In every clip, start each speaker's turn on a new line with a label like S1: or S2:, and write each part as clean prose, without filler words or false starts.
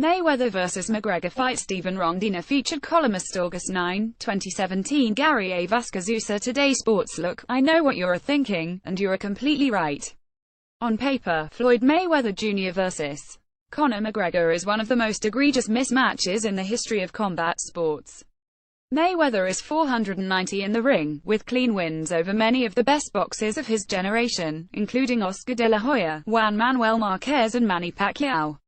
S1: Mayweather vs. McGregor fight. Stephen Rondina featured columnist August 9, 2017. Gary A. Vasquez. Today Sports. Look, I know what you're thinking, and you're completely right. On paper, Floyd Mayweather Jr. vs. Conor McGregor is one of the most egregious mismatches in the history of combat sports. Mayweather is 490 in the ring, with clean wins over many of the best boxers of his generation, including Oscar de la Hoya, Juan Manuel Marquez and Manny Pacquiao.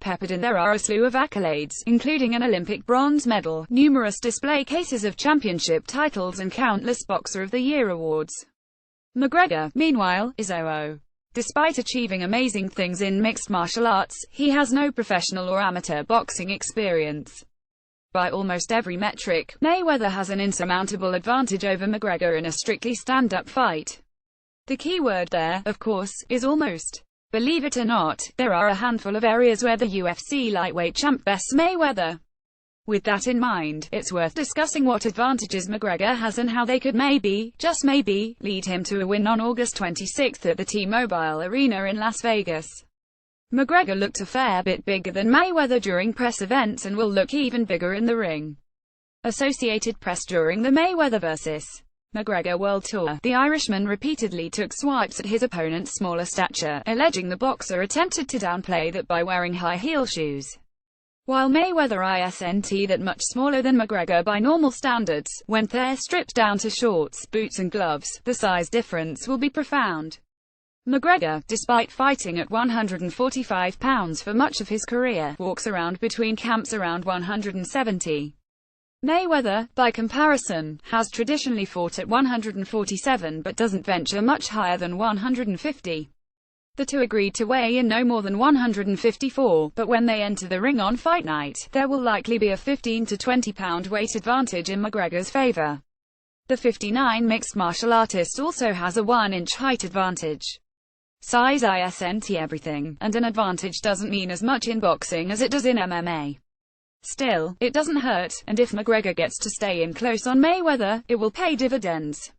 S1: Peppered in there are a slew of accolades, including an Olympic bronze medal, numerous display cases of championship titles and countless Boxer of the Year awards. McGregor, meanwhile, is 0-0. Despite achieving amazing things in mixed martial arts, he has no professional or amateur boxing experience. By almost every metric, Mayweather has an insurmountable advantage over McGregor in a strictly stand-up fight. The key word there, of course, is almost. Believe it or not, there are a handful of areas where the UFC lightweight champ bests Mayweather. With that in mind, it's worth discussing what advantages McGregor has and how they could maybe, just maybe, lead him to a win on August 26 at the T-Mobile Arena in Las Vegas. McGregor looked a fair bit bigger than Mayweather during press events and will look even bigger in the ring. Associated Press. During the Mayweather vs. McGregor World Tour, the Irishman repeatedly took swipes at his opponent's smaller stature, alleging the boxer attempted to downplay that by wearing high heel shoes. While Mayweather isn't that much smaller than McGregor by normal standards, when they're stripped down to shorts, boots and gloves, the size difference will be profound. McGregor, despite fighting at 145 pounds for much of his career, walks around between camps around 170. Mayweather, by comparison, has traditionally fought at 147 but doesn't venture much higher than 150. The two agreed to weigh in no more than 154, but when they enter the ring on fight night, there will likely be a 15 to 20 pound weight advantage in McGregor's favor. The 59 mixed martial artist also has a 1-inch height advantage. Size isn't everything, and an advantage doesn't mean as much in boxing as it does in MMA. Still, it doesn't hurt, and if McGregor gets to stay in close on Mayweather, it will pay dividends.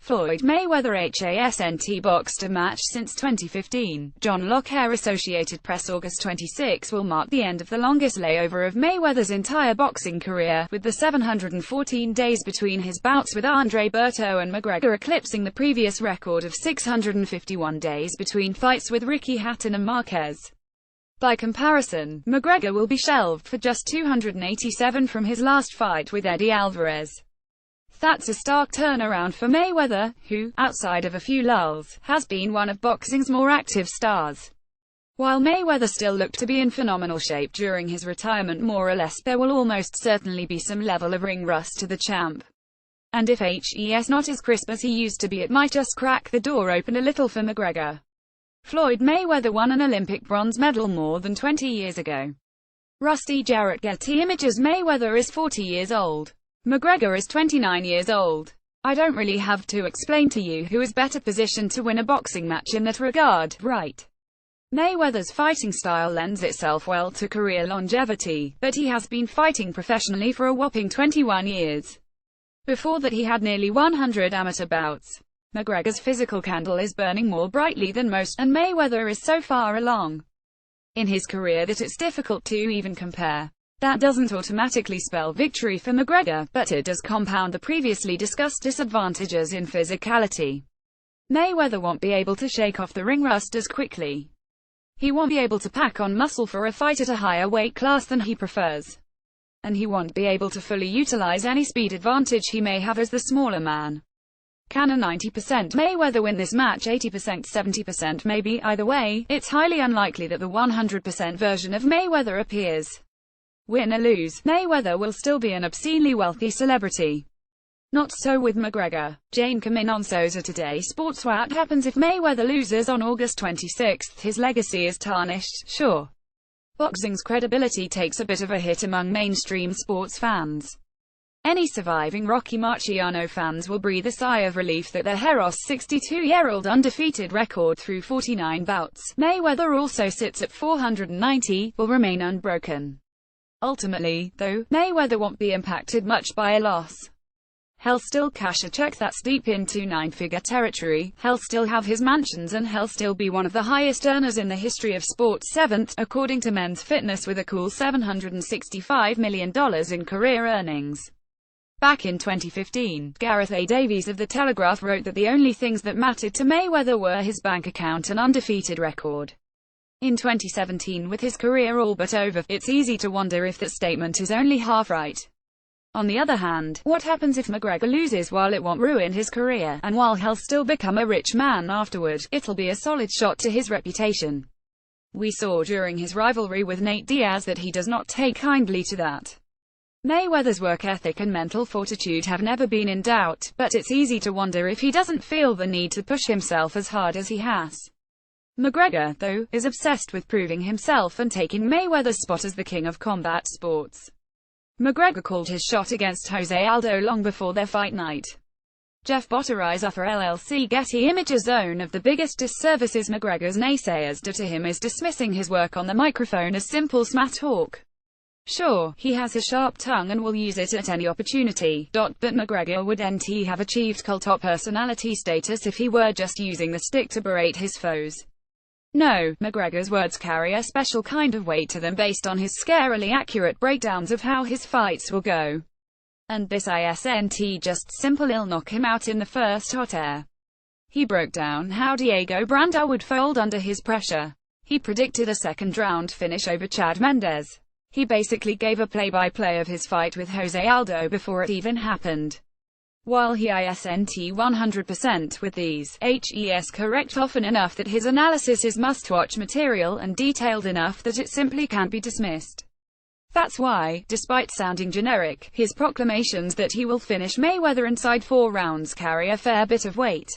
S1: Floyd Mayweather hasn't boxed a match since 2015. John Lockyer. Associated Press. August 26 will mark the end of the longest layover of Mayweather's entire boxing career, with the 714 days between his bouts with Andre Berto and McGregor eclipsing the previous record of 651 days between fights with Ricky Hatton and Marquez. By comparison, McGregor will be shelved for just 287 from his last fight with Eddie Alvarez. That's a stark turnaround for Mayweather, who, outside of a few lulls, has been one of boxing's more active stars. While Mayweather still looked to be in phenomenal shape during his retirement more or less, there will almost certainly be some level of ring rust to the champ. And if he's not as crisp as he used to be, it might just crack the door open a little for McGregor. Floyd Mayweather won an Olympic bronze medal more than 20 years ago. Rusty Jarrett. Getty Images. Mayweather is 40 years old. McGregor is 29 years old. I don't really have to explain to you who is better positioned to win a boxing match in that regard, right? Mayweather's fighting style lends itself well to career longevity, but he has been fighting professionally for a whopping 21 years. Before that he had nearly 100 amateur bouts. McGregor's physical candle is burning more brightly than most, and Mayweather is so far along in his career that it's difficult to even compare. That doesn't automatically spell victory for McGregor, but it does compound the previously discussed disadvantages in physicality. Mayweather won't be able to shake off the ring rust as quickly. He won't be able to pack on muscle for a fight at a higher weight class than he prefers. And he won't be able to fully utilize any speed advantage he may have as the smaller man. Can a 90% Mayweather win this match? 80%, 70% maybe. Either way, it's highly unlikely that the 100% version of Mayweather appears. Win or lose, Mayweather will still be an obscenely wealthy celebrity. Not so with McGregor. Jane Caminososa. Today Sports. What happens if Mayweather loses on August 26? His legacy is tarnished, sure. Boxing's credibility takes a bit of a hit among mainstream sports fans. Any surviving Rocky Marciano fans will breathe a sigh of relief that their Heros 62-year-old undefeated record through 49 bouts, Mayweather also sits at 490, will remain unbroken. Ultimately, though, Mayweather won't be impacted much by a loss. He'll still cash a check that's deep into nine-figure territory, he'll still have his mansions, and he'll still be one of the highest earners in the history of sports, seventh, according to Men's Fitness, with a cool $765 million in career earnings. Back in 2015, Gareth A. Davies of The Telegraph wrote that the only things that mattered to Mayweather were his bank account and undefeated record. In 2017, with his career all but over, it's easy to wonder if that statement is only half right. On the other hand, what happens if McGregor loses? While it won't ruin his career, and while he'll still become a rich man afterward, it'll be a solid shot to his reputation. We saw during his rivalry with Nate Diaz that he does not take kindly to that. Mayweather's work ethic and mental fortitude have never been in doubt, but it's easy to wonder if he doesn't feel the need to push himself as hard as he has. McGregor, though, is obsessed with proving himself and taking Mayweather's spot as the king of combat sports. McGregor called his shot against Jose Aldo long before their fight night. Jeff Botterizer for LLC Getty Images. One of the biggest disservices McGregor's naysayers do to him is dismissing his work on the microphone as simple smack talk. Sure, he has a sharp tongue and will use it at any opportunity, but McGregor wouldn't have achieved cult top personality status if he were just using the stick to berate his foes. No, McGregor's words carry a special kind of weight to them based on his scarily accurate breakdowns of how his fights will go. And this isn't just simple "I'll knock him out in the first hot air." He broke down how Diego Brandao would fold under his pressure. He predicted a second-round finish over Chad Mendes. He basically gave a play-by-play of his fight with Jose Aldo before it even happened. While he isn't 100% with these HES correct often enough that his analysis is must-watch material and detailed enough that it simply can't be dismissed. That's why, despite sounding generic, his proclamations that he will finish Mayweather inside 4 rounds carry a fair bit of weight.